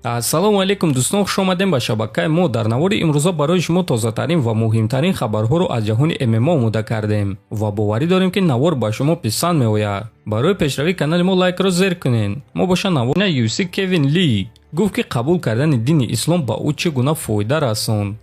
ассалому алайкум дӯстон, хуш омадем ба шабакаи мо. дар навори имрӯза барои шумо тозатарин ва муҳимтарин хабарҳоро аз ҷаҳони ММА омода кардем ва боварӣ дорем ки навор ба шумо писанд меояд. барои пешравии канали мо лайкро зер кунед. мо боша навори UFC Кевин Ли гуфт ки қабул кардани дини ислом ба ӯ чӣ гуна фоида расонд.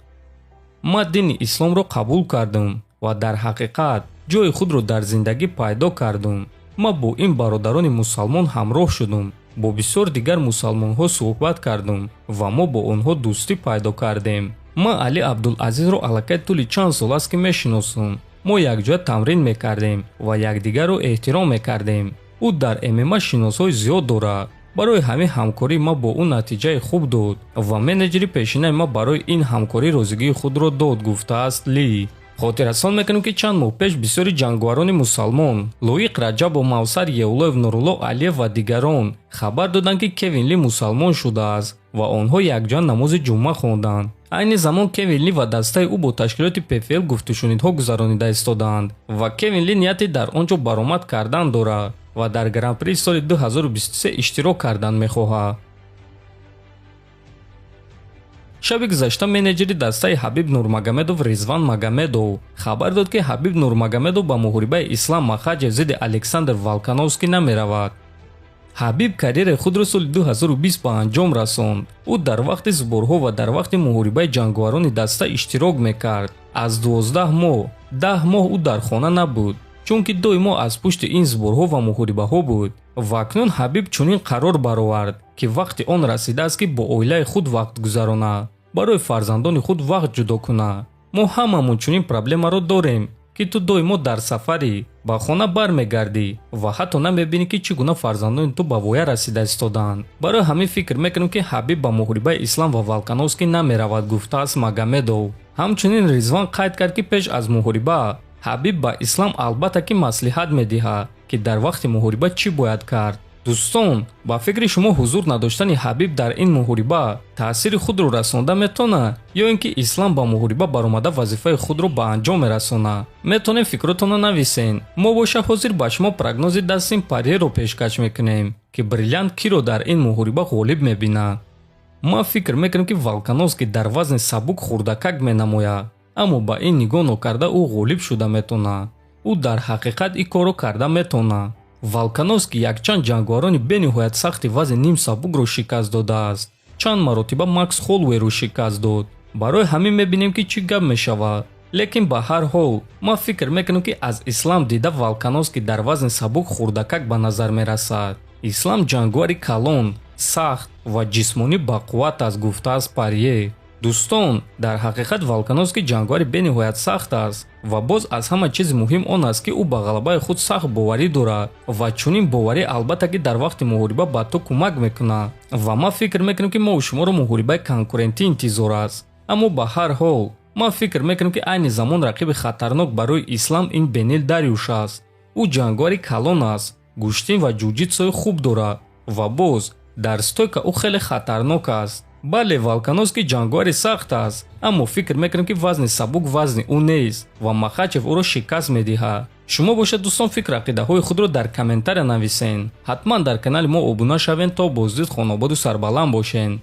ман дини исломро қабул кардам ва дар ҳақиқат ҷои худро дар зиндагӣ пайдо кардам. ман бо ин бародарони мусалмон ҳамроҳ шудам, бо бисёр дигар мусалмонҳо суҳбат кардам ва мо бо онҳо дӯстӣ пайдо кардем. ман Али Абдулазизро аллакай тӯли чанд сол аст ки мешиносам. мо якҷоя тамрин мекардем ва якдигарро эҳтиром мекардем. ӯ дар ММА шиносҳои зиёд дорад. барои ҳамин ҳамкорӣ ман бо ӯ натиҷаи хуб дод ва менеҷери пешинаи ман барои ин ҳамкорӣ розигии худро дод, гуфтааст Ли. хотиррасон мекунем ки чанд моҳ пеш бисёри ҷангварони мусалмон Лоиқ Раҷабов, Мавсар Еулоев, Нурулло Алиев ва дигарон хабар доданд ки Кевин Ли мусалмон шудааст ва онҳо якҷоя намози ҷумъа хонданд. айни замон Кевин Ли ва дастаи ӯ бо ташкилоти ПФЛ гуфтушунидҳо гузаронида истоданд ва Кевин Ли нияти дар он ҷо баромад кардан дорад ва дар гран-при соли 2023 иштирок кардан мехоҳад. шаби гузашта менеҷери дастаи Ҳабиб Нурмагомедов Ризван Магомедов хабар дод ки Ҳабиб Нурмагомедов ба муҳорибаи Ислам Махаҷев зидди Александр Волконовский намеравад. Ҳабиб карьераи худро соли 2020 ба анҷом расонд. ӯ дар вақти зборҳо ва дар вақти муҳорибаи ҷангварони даста иштирок мекард. аз 12 моҳ 10 моҳ ӯ дар хона набуд, чунки доимо аз пушти ин зборҳо ва муҳорибаҳо буд. ва акнун Ҳабиб чунин қарор баровард ки вақти он расидааст ки бо оилаи худ вақт гузаронад, барои фарзандони худ вақт ҷудо кунад. мо ҳамамон чунин проблемаро дорем ки ту доимо дар сафарӣ, ба хона бармегардӣ ва ҳатто намебинӣ ки чӣ гуна фарзандони ту ба воя расида истоданд. барои ҳамин фикр мекунем ки Ҳабиб ба муҳорибаи Ислам ва Волконовский намеравад, гуфтааст Магомедов. ҳамчунин Ризван қайд кард ки пеш аз муҳориба Ҳабиб ба Ислам албатта ки маслиҳат медиҳад ки дар вақти муҳориба чӣ бояд кард. дӯстон, ба фикри шумо ҳузур надоштани Ҳабиб дар ин муҳориба таъсири худро расонда метавонад ё ин ки Ислам ба муҳориба баромада вазифаи худро ба анҷом мерасонад? метавонем фикротонро нависен. мо боша ҳозир ба шумо прогнози Дастин Порьеро пешкаш мекунем ки бриллиант киро дар ин муҳориба ғолиб мебинад. ман фикр мекунам ки Волконовский дар вазни сабук хурдакак менамояд, аммо ба ин нигоҳ нокарда ӯ ғолиб шуда метавонад. ӯ дар ҳақиқат ин корро карда метавонад. Волконовский якчанд ҷангварони бениҳоят сахти вазни ним сабукро шикаст додааст. чанд маротиба Макс Холлоуэйро шикаст дод. барои ҳамин мебинем ки чӣ гап мешавад. лекин ба ҳар ҳол ман фикр мекунам ки аз Ислам дида Волконовский дар вазни сабук хурдакак ба назар мерасад. Ислам ҷангвари калон, сахт ва ҷисмонӣ бақувват аст, гуфтааст Порье. дӯстон, дар ҳақиқат Волконовский ҷангвари бениҳоят сахт аст ва боз аз ҳама чизи муҳим он аст ки ӯ ба ғалабаи худ сахт боварӣ дорад ва чунин боварӣ албатта ки дар вақти муҳориба ба ту кӯмак мекунад. ва ман фикр мекунам ки мо шуморо муҳорибаи конкурентӣ интизор аст. аммо ба ҳар ҳол ман фикр мекунам ки айни замон рақиби хатарнок барои Ислам ин Бенил Дарюш аст. ӯ ҷангвари калон аст, гӯштин ва ҷуҷитсои хуб дорад ва боз дар стойка ӯ хеле хатарнок аст. бале, Волконовский ҷангвари сахт аст, аммо фикр мекунам ки вазни сабук вазни ӯ нест ва Махачев ӯро шикаст медиҳад. шумо бошед дӯстон, фикр ақидаҳои худро дар комментария нависен. ҳатман дар канали мо обуна шавен то боздид хонободу сарбаланд бошен.